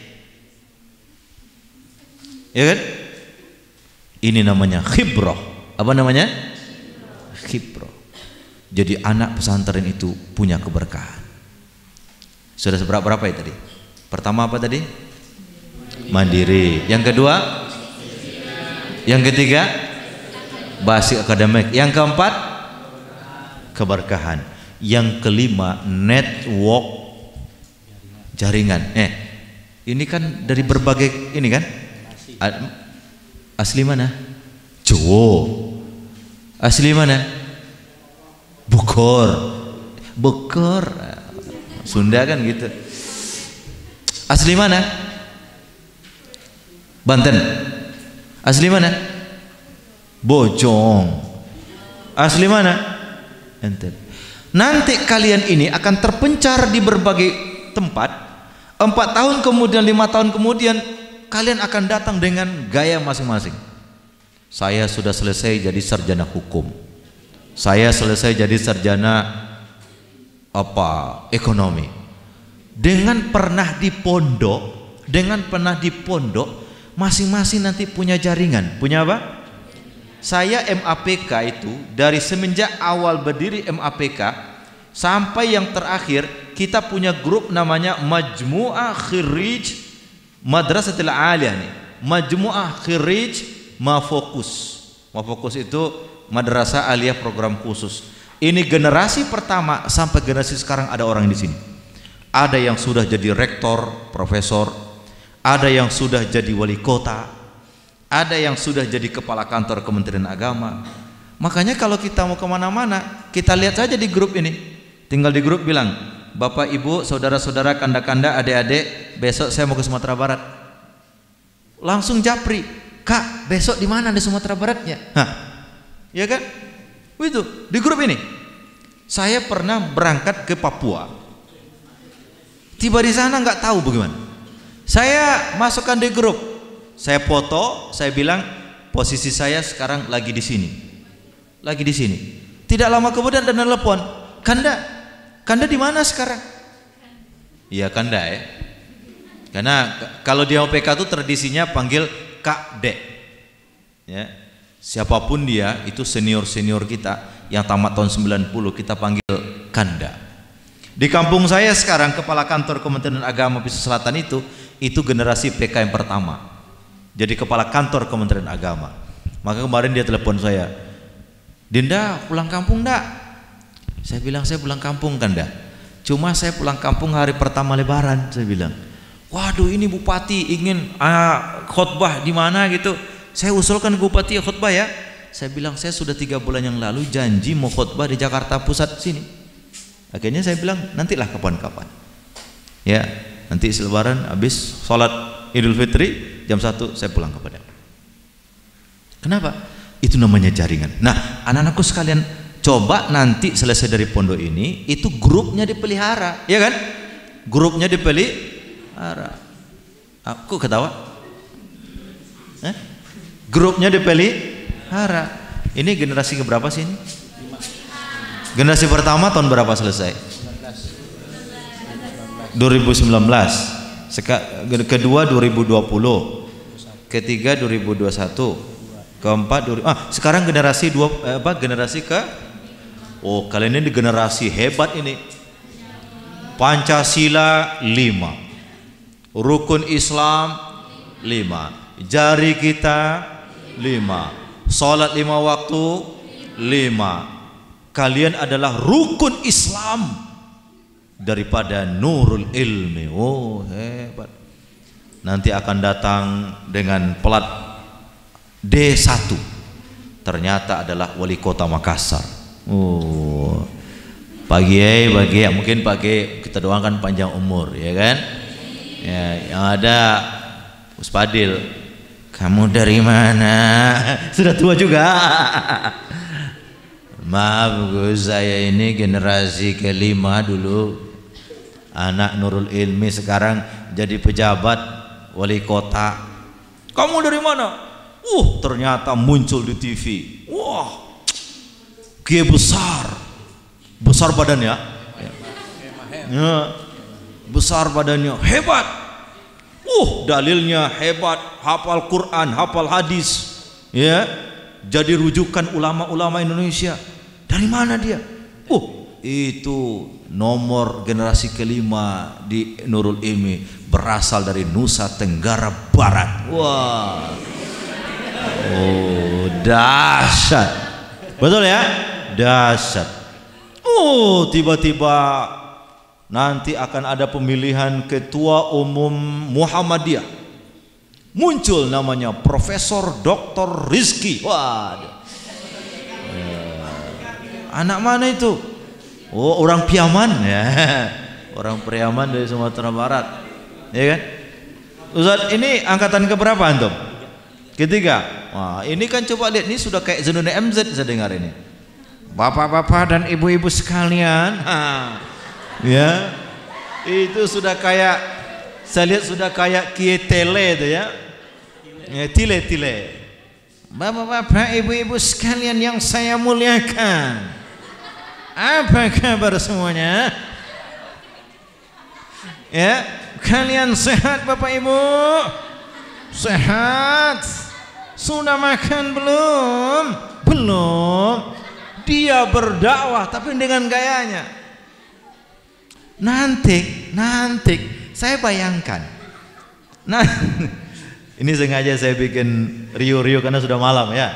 ya kan? Ini namanya khibrah. Apa namanya? Khibrah. Jadi anak pesantren itu punya keberkahan. Sudah berapa ya tadi? Pertama apa tadi? Mandiri. Yang kedua? Yang ketiga? Basic akademik. Yang keempat? Keberkahan. Yang kelima, network, jaringan. Ini kan dari berbagai ini kan? Asli mana? Jawa. Asli mana? Bogor. Sunda kan gitu. Asli mana? Banten. Asli mana? Bojong. Asli mana? Enten. Nanti kalian ini akan terpencar di berbagai tempat. 4 tahun kemudian, 5 tahun kemudian, kalian akan datang dengan gaya masing-masing. Saya sudah selesai jadi sarjana hukum. Saya selesai jadi sarjana ekonomi. Dengan pernah di pondok, masing-masing nanti punya jaringan. Punya apa? Saya MAPK itu dari semenjak awal berdiri MAPK sampai yang terakhir, kita punya grup namanya Majmu'ah Khirij Madrasatil Aliyah nih. Majmu'ah Khirij Mafokus. Mafokus itu Madrasah Aliyah program khusus. Ini generasi pertama sampai generasi sekarang ada orang di sini. Ada yang sudah jadi rektor, profesor, ada yang sudah jadi wali kota, ada yang sudah jadi kepala kantor Kementerian Agama. Makanya kalau kita mau kemana-mana, kita lihat saja di grup ini. Tinggal di grup bilang, Bapak, Ibu, saudara-saudara, kanda-kanda, adik-adik, besok saya mau ke Sumatera Barat. Langsung japri, Kak, besok di mana di Sumatera Baratnya? Ya kan? Itu di grup ini. Saya pernah berangkat ke Papua. Tiba di sana nggak tahu bagaimana. Saya masukkan di grup. Saya foto, saya bilang posisi saya sekarang lagi di sini. Lagi di sini. Tidak lama kemudian ada telepon, Kanda, Kanda di mana sekarang? Iya Kanda ya. Karena kalau di OPK itu tradisinya panggil Kak Dek. Ya. Siapapun dia itu senior-senior kita yang tamat tahun 90 kita panggil Kanda. Di kampung saya sekarang kepala kantor Kementerian Agama Pesisir Selatan itu generasi PK yang pertama. Jadi kepala kantor Kementerian Agama. Maka kemarin dia telepon saya, Dinda pulang kampung enggak? Saya bilang saya pulang kampung Kanda. Cuma saya pulang kampung hari pertama Lebaran. Saya bilang, waduh ini Bupati ingin khotbah di mana gitu. Saya usulkan ke Bupati khotbah ya. Saya bilang saya sudah 3 bulan yang lalu janji mau khotbah di Jakarta Pusat sini. Akhirnya saya bilang nantilah kapan-kapan. Ya, nanti Lebaran habis sholat Idul Fitri jam 1 saya pulang ke Padang. Kenapa? Itu namanya jaringan. Nah, anak-anakku sekalian, coba nanti selesai dari pondok ini, itu grupnya dipelihara, ya kan? Grupnya dipelihara. Aku ketawa? Grupnya dipelihara. Ini generasi keberapa sih ini? Generasi pertama tahun berapa selesai? 2019. Kedua 2020. Ketiga 2021. Keempat sekarang generasi generasi ke kalian ini generasi hebat ini. Pancasila 5, rukun Islam 5, jari kita 5, sholat 5 waktu 5. Kalian adalah rukun Islam daripada nurul ilmi. Oh hebat. Nanti akan datang dengan plat D1, ternyata adalah wali kota Makassar. Oh, pagi mungkin pagi kita doakan panjang umur, ya kan? Ya, yang ada Uspadil, kamu dari mana? Sudah tua juga. Maaf Gus, saya ini generasi kelima dulu, anak Nurul Ilmi, sekarang jadi pejabat wali kota. Kamu dari mana? Ternyata muncul di TV. Wah, Kiai besar badannya, ya, besar badannya, hebat. Dalilnya hebat, hafal Quran, hafal hadis, ya, jadi rujukan ulama-ulama Indonesia. Dari mana dia? Itu nomor generasi kelima di Nurul Ilmi, berasal dari Nusa Tenggara Barat. Wah. Dahsyat. Betul ya? Dahsyat. Tiba-tiba nanti akan ada pemilihan ketua umum Muhammadiyah. Muncul namanya Profesor Dr. Rizki. Waduh. Anak mana itu? Orang Piaman ya. Orang Priaman dari Sumatera Barat. Ya kan? Ustaz, ini angkatan keberapa antum? Ketiga. Wah, ini kan coba lihat, ini sudah kayak Zenune MZ saya dengar ini. Bapak-bapak dan ibu-ibu sekalian, ya, itu sudah kayak, saya lihat sudah kayak Kietele itu ya, tile. Bapak-bapak, ibu-ibu sekalian yang saya muliakan, apa kabar semuanya? Ya, kalian sehat Bapak Ibu? Sehat? Sudah makan belum? Belum. Dia berdakwah tapi dengan gayanya. Nanti saya bayangkan. Nah, ini sengaja saya bikin Rio karena sudah malam ya.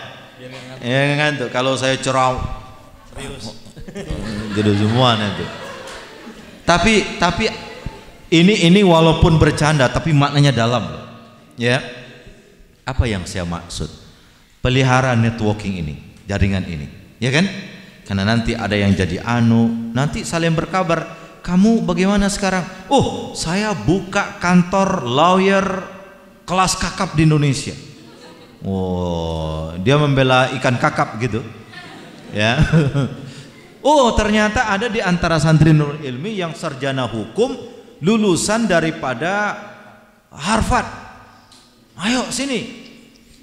Ya ngantuk. Kalau saya ceram jadi semua nanti. Tapi ini walaupun bercanda tapi maknanya dalam, ya. Apa yang saya maksud? Pelihara networking ini, jaringan ini, ya kan? Karena nanti ada yang jadi nanti saling berkabar. Kamu bagaimana sekarang? Saya buka kantor lawyer kelas kakap di Indonesia. Dia membela ikan kakap gitu, ya. Ternyata ada di antara santri Nurul Ilmi yang sarjana hukum, lulusan daripada Harvard. Ayo sini.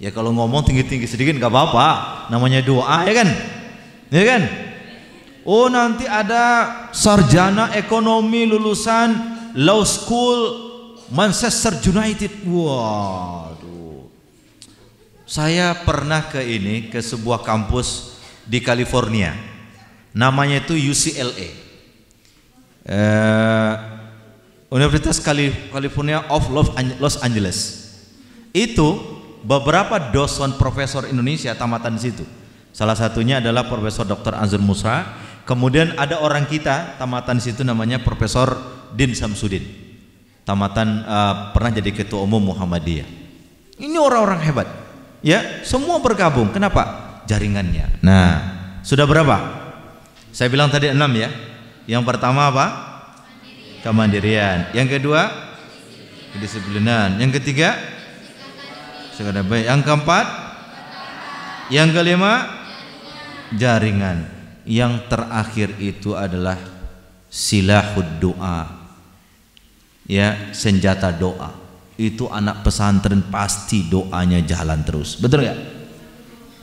Ya kalau ngomong tinggi-tinggi sedikit nggak apa-apa, namanya doa, ya kan? Ya kan? Oh nanti ada sarjana ekonomi lulusan law school Manchester United. Waduh. Saya pernah ke sebuah kampus di California. Namanya itu UCLA. Universitas California of Los Angeles. Itu beberapa dosen profesor Indonesia tamatan di situ. Salah satunya adalah Profesor Dr. Azhar Musra. Kemudian ada orang kita tamatan di situ namanya Profesor Din Samsudin. Tamatan pernah jadi ketua umum Muhammadiyah. Ini orang-orang hebat. Ya, semua bergabung. Kenapa? Jaringannya. Nah, sudah berapa? Saya bilang tadi 6 ya. Yang pertama apa? Kemandirian. Yang kedua? Kedisiplinan. Yang ketiga? Sekadar baik. Yang keempat? Yang kelima? Jaringan. Yang terakhir itu adalah silahud doa. Ya, senjata doa. Itu anak pesantren pasti doanya jalan terus. Betul enggak?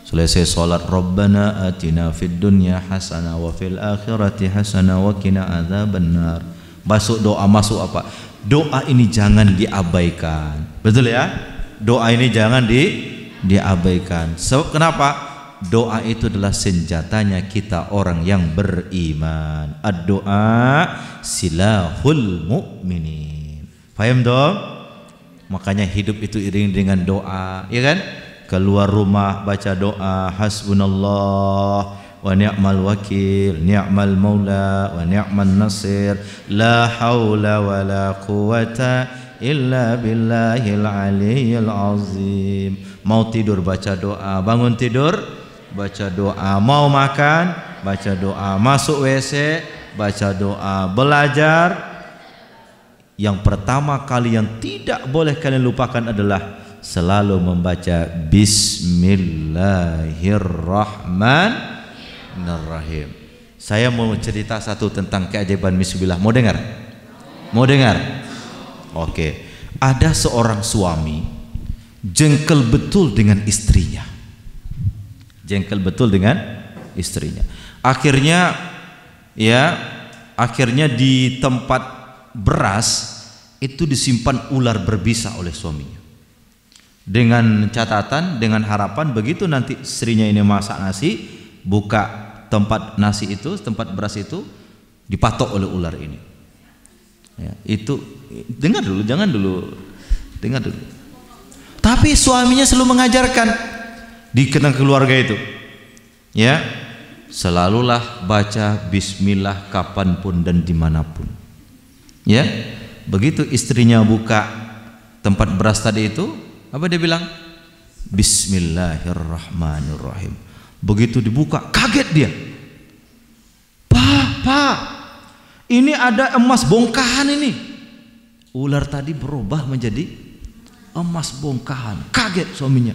Selesai sholat, Rabbana atina fid dunya hasanah wa fil akhirati hasanah wa qina adzabannar. Masuk doa, masuk apa? Doa ini jangan diabaikan. Betul ya? Doa ini jangan diabaikan. Sebab kenapa? Doa itu adalah senjatanya kita orang yang beriman. Ad-doa silahul mu'minin. Paham dong? Makanya hidup itu iring dengan doa, ya kan? Keluar rumah baca doa, hasbunallah wa ni'mal wakil, ni'mal maula wa ni'man nasir, la haula wa la quwata illa billahil aliyyil azim. Mau tidur baca doa, bangun tidur baca doa, mau makan baca doa, masuk WC baca doa, belajar. Yang pertama kali yang tidak boleh kalian lupakan adalah selalu membaca Bismillahirrahmanirrahim. Saya mau cerita satu tentang keajaiban Bismillah. Mau dengar? Mau dengar? Oke. Ada seorang suami jengkel betul dengan istrinya. Jengkel betul dengan istrinya. Akhirnya di tempat beras itu disimpan ular berbisa oleh suaminya. Dengan catatan, dengan harapan begitu nanti istrinya ini masak nasi, buka tempat nasi itu, tempat beras itu dipatok oleh ular ini. Ya, itu dengar dulu, jangan dulu, dengar dulu. Tapi suaminya selalu mengajarkan di keluarga itu, ya, selalulah baca Bismillah kapanpun dan dimanapun. Ya, begitu istrinya buka tempat beras tadi itu, apa dia bilang? Bismillahirrahmanirrahim. Begitu dibuka, kaget dia. Pak, ini ada emas bongkahan ini. Ular tadi berubah menjadi emas bongkahan. Kaget suaminya.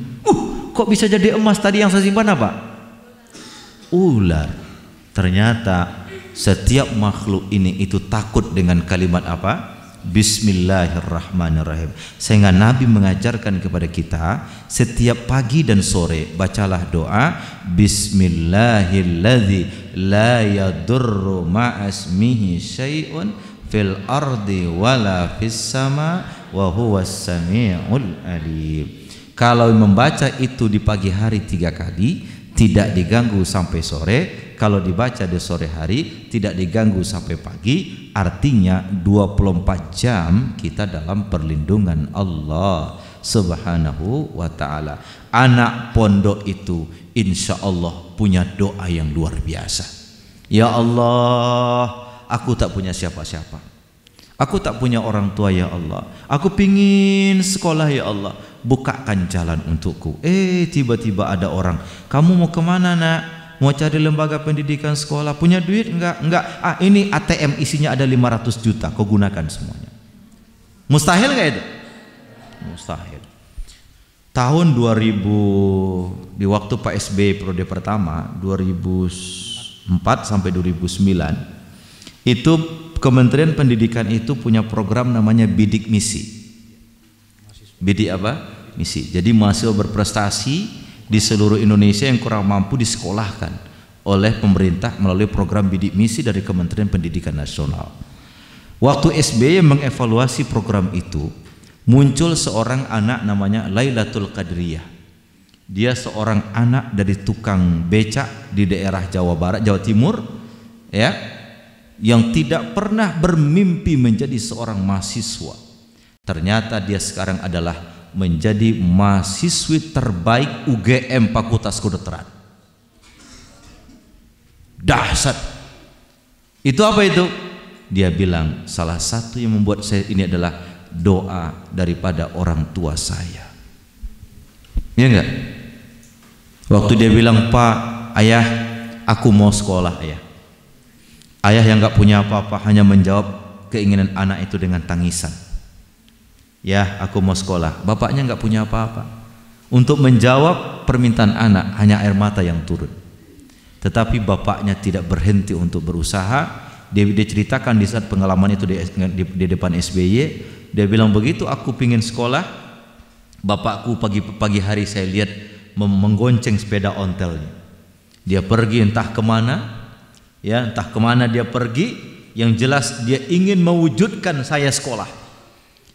Kok bisa jadi emas tadi yang saya simpan apa? Ular. Ternyata setiap makhluk ini itu takut dengan kalimat apa? Bismillahirrahmanirrahim. Sehingga Nabi mengajarkan kepada kita setiap pagi dan sore bacalah doa Bismillahilladzi la yadurru ma'asmihi syai'un fil ardi wala fis sama wa huwas sami'ul alim. Kalau membaca itu di pagi hari 3 kali tidak diganggu sampai sore. Kalau dibaca di sore hari tidak diganggu sampai pagi, artinya 24 jam kita dalam perlindungan Allah Subhanahu wa ta'ala. Anak pondok itu insya Allah punya doa yang luar biasa. Ya Allah, aku tak punya siapa-siapa, aku tak punya orang tua ya Allah, aku pingin sekolah ya Allah, bukakan jalan untukku. Tiba-tiba ada orang, kamu mau kemana nak? Mau cari lembaga pendidikan sekolah, punya duit enggak? Enggak. Ini ATM isinya ada 500 juta, kau gunakan semuanya. Mustahil enggak itu? Mustahil. Tahun 2000 di waktu Pak SBY periode pertama 2004 sampai 2009 itu Kementerian Pendidikan itu punya program namanya Bidik Misi. Bidik apa? Misi. Jadi mahasiswa berprestasi di seluruh Indonesia yang kurang mampu disekolahkan oleh pemerintah melalui program bidik misi dari Kementerian Pendidikan Nasional. Waktu SBY mengevaluasi program itu, muncul seorang anak namanya Lailatul Qadriyah. Dia seorang anak dari tukang becak di daerah Jawa Barat, Jawa Timur, ya, yang tidak pernah bermimpi menjadi seorang mahasiswa. Ternyata dia sekarang adalah menjadi mahasiswi terbaik UGM Fakultas Kedokteran. Dahsyat. Itu apa itu? Dia bilang, salah satu yang membuat saya ini adalah doa daripada orang tua saya. Iya enggak? Waktu dia bilang, Pak, ayah, aku mau sekolah, ayah. Ayah yang enggak punya apa-apa hanya menjawab keinginan anak itu dengan tangisan. Ya, aku mau sekolah. Bapaknya enggak punya apa-apa. Untuk menjawab permintaan anak hanya air mata yang turun. Tetapi bapaknya tidak berhenti untuk berusaha. Dia ceritakan di saat pengalaman itu di depan SBY, dia bilang, begitu aku pingin sekolah, bapakku pagi hari saya lihat menggonceng sepeda ontelnya. Dia pergi entah kemana, ya entah kemana dia pergi. Yang jelas dia ingin mewujudkan saya sekolah.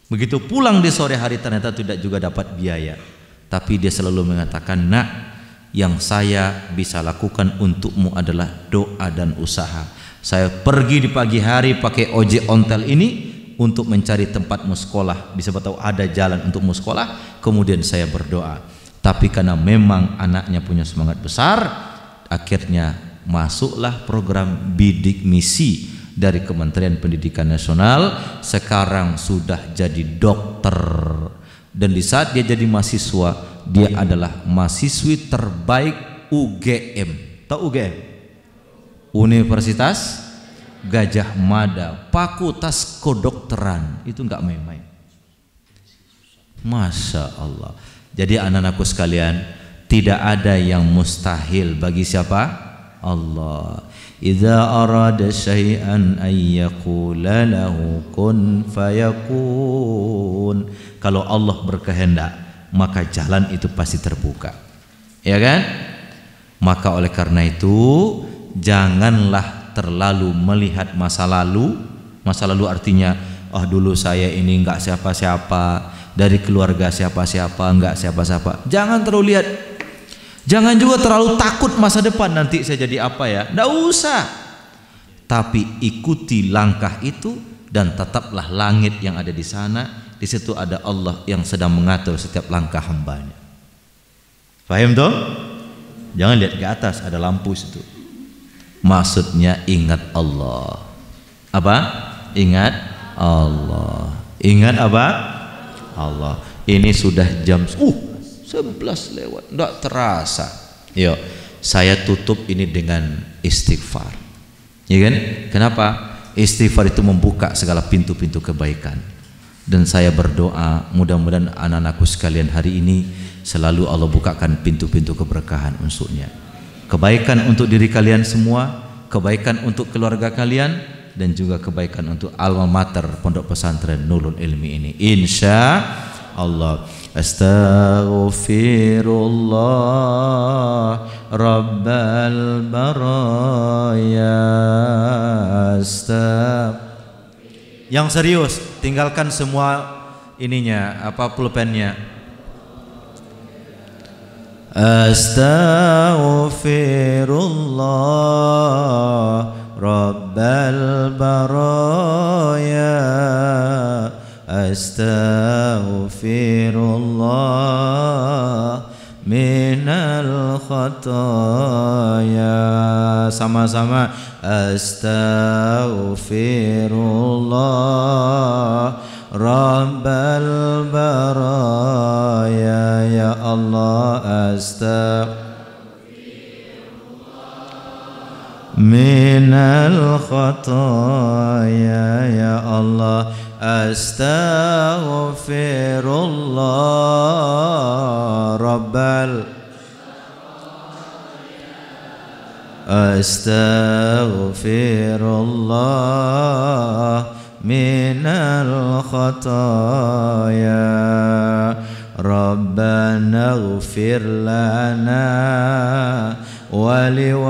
Begitu pulang di sore hari ternyata tidak juga dapat biaya. Tapi dia selalu mengatakan, nak, yang saya bisa lakukan untukmu adalah doa dan usaha. Saya pergi di pagi hari pakai ojek ontel ini untuk mencari tempatmu sekolah. Bisa tahu ada jalan untukmu sekolah. Kemudian saya berdoa. Tapi karena memang anaknya punya semangat besar, akhirnya masuklah program bidik misi dari Kementerian Pendidikan Nasional. Sekarang sudah jadi dokter. Dan di saat dia jadi mahasiswa, dia adalah mahasiswi terbaik UGM. Tahu UGM? Universitas Gajah Mada, Fakultas Kedokteran. Itu enggak main-main. Masya Allah. Jadi anak-anakku sekalian, tidak ada yang mustahil bagi siapa? Allah. Idza arada syai'an ay yaqula lahu kun fayakun. Kalau Allah berkehendak, maka jalan itu pasti terbuka. Ya kan? Maka oleh karena itu, janganlah terlalu melihat masa lalu. Masa lalu artinya, oh dulu saya ini enggak siapa-siapa, dari keluarga siapa-siapa, enggak siapa-siapa. Jangan terlalu lihat. Jangan juga terlalu takut masa depan, nanti saya jadi apa ya. Enggak usah. Tapi ikuti langkah itu dan tetaplah langit yang ada di sana. Di situ ada Allah yang sedang mengatur setiap langkah hambanya. Paham toh? Jangan lihat ke atas, ada lampu situ. Maksudnya ingat Allah. Apa? Ingat Allah. Ingat apa? Allah. Ini sudah jam 11 lewat, enggak terasa. Yuk, saya tutup ini dengan istighfar. Ya kan? Kenapa? Istighfar itu membuka segala pintu-pintu kebaikan. Dan saya berdoa, mudah-mudahan anak-anakku sekalian hari ini selalu Allah bukakan pintu-pintu keberkahan untuknya. Kebaikan untuk diri kalian semua, kebaikan untuk keluarga kalian, dan juga kebaikan untuk alma mater Pondok Pesantren Nurul Ilmi ini. Insya Allah. Astaghfirullah Rabbal baraya. Yang serius, tinggalkan semua ininya, apa pulpennya. Astaghfirullah Rabbal baraya. Astaghfirullah minal khataya. Sama-sama. Astaghfirullah Rabbal baraya. Ya Allah, astaghfirullah minal khataya. Ya Allah, astaghfirullah Rabbal astaghfirullah minal khataya. Rabbana ighfir lana ولوالدينا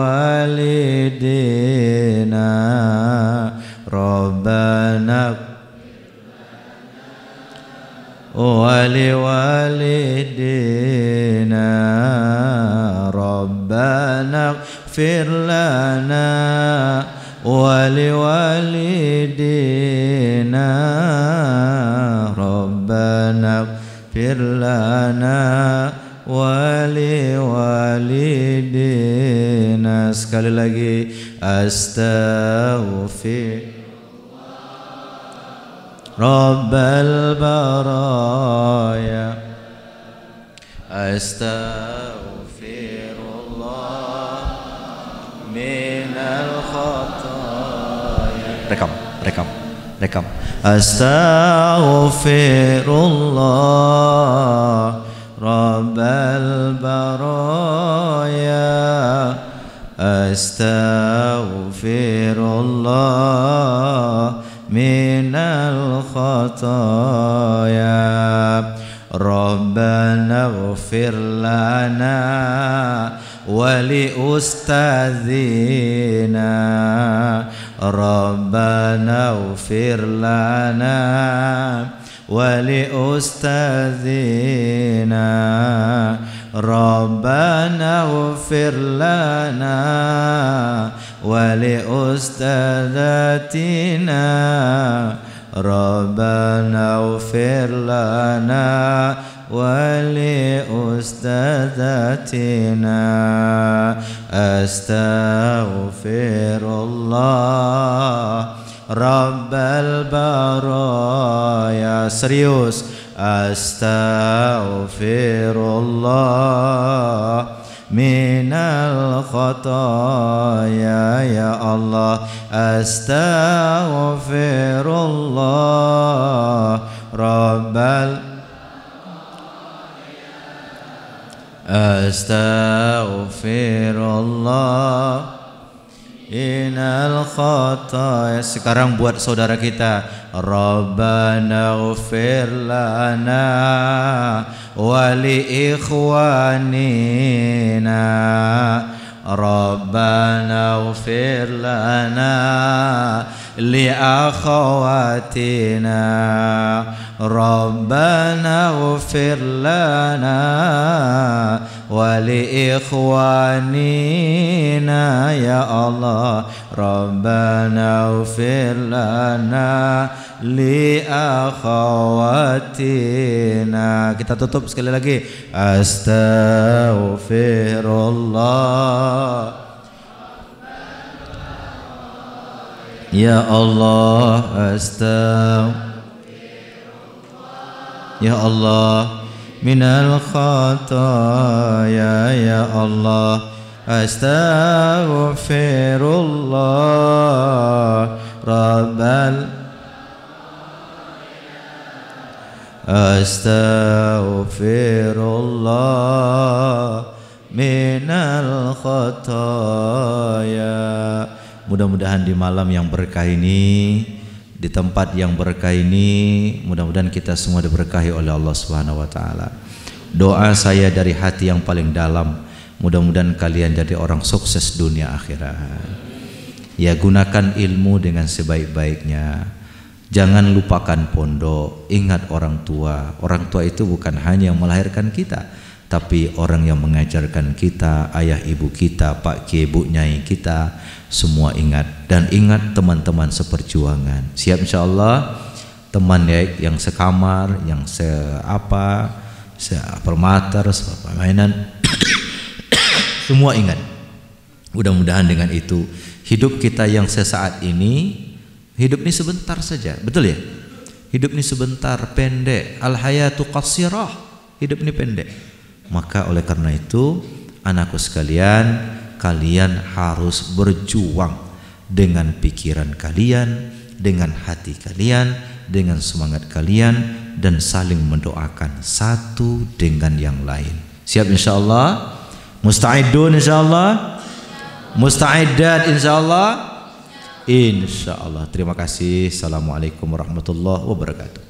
ربنا ولوالدينا ربنا اغفر لنا ولوالدينا ربنا اغفر لنا waliwalidina. Sekali lagi, astaghfir Rabbal baraya, astaghfirullah minal khataya. Rekam. Astaghfirullah Rabbal baraya, astaghfirullah minal khataya. Rabbana ighfir lana wali ustadzina, Rabbana ighfir lana wali ustadzina, Rabbana ighfir lana wali ustadzatina, Rabbana ighfir lana wali ustadzatina. Astaghfirullah Rabbal baraya. Serius, astaghfirullah minal khataya. Ya Allah, astaghfirullah Rabbal, astaghfirullah minal khataya. Sekarang buat saudara kita, Rabbana ighfir lana wa li ikhwanina, Rabbana ighfir lana li akhawatina, Rabbana ighfir lana wa li ikhwanina. Ya Allah, Rabbana ighfir lana li akhawatina. Kita tutup sekali lagi, astaghfirullah. Ya Allah, astaghfirullah. Ya Allah, minal khataya. Ya Allah, astaghfirullah Rabbal, astaghfirullah minal khataya. Mudah-mudahan di malam yang berkah ini, di tempat yang berkah ini, mudah-mudahan kita semua diberkahi oleh Allah Subhanahu wa taala. Doa saya dari hati yang paling dalam, mudah-mudahan kalian jadi orang sukses dunia akhirat. Ya, gunakan ilmu dengan sebaik-baiknya. Jangan lupakan pondok. Ingat orang tua. Orang tua itu bukan hanya yang melahirkan kita, tapi orang yang mengajarkan kita, ayah ibu kita, pak kiai bu nyai kita, semua ingat. Dan ingat teman-teman seperjuangan. Siap insyaallah, teman yang sekamar, yang sepermater, sepermainan, semua ingat. Mudah-mudahan dengan itu hidup kita yang sesaat ini, hidup ini sebentar saja, betul ya? Hidup ini sebentar, pendek. Al hayatu qasirah, hidup ini pendek. Maka oleh karena itu, anakku sekalian, kalian harus berjuang dengan pikiran kalian, dengan hati kalian, dengan semangat kalian, dan saling mendoakan satu dengan yang lain. Siap insyaallah? Musta'idun insyaallah? Musta'idat insyaallah? Insyaallah. Terima kasih. Assalamualaikum warahmatullahi wabarakatuh.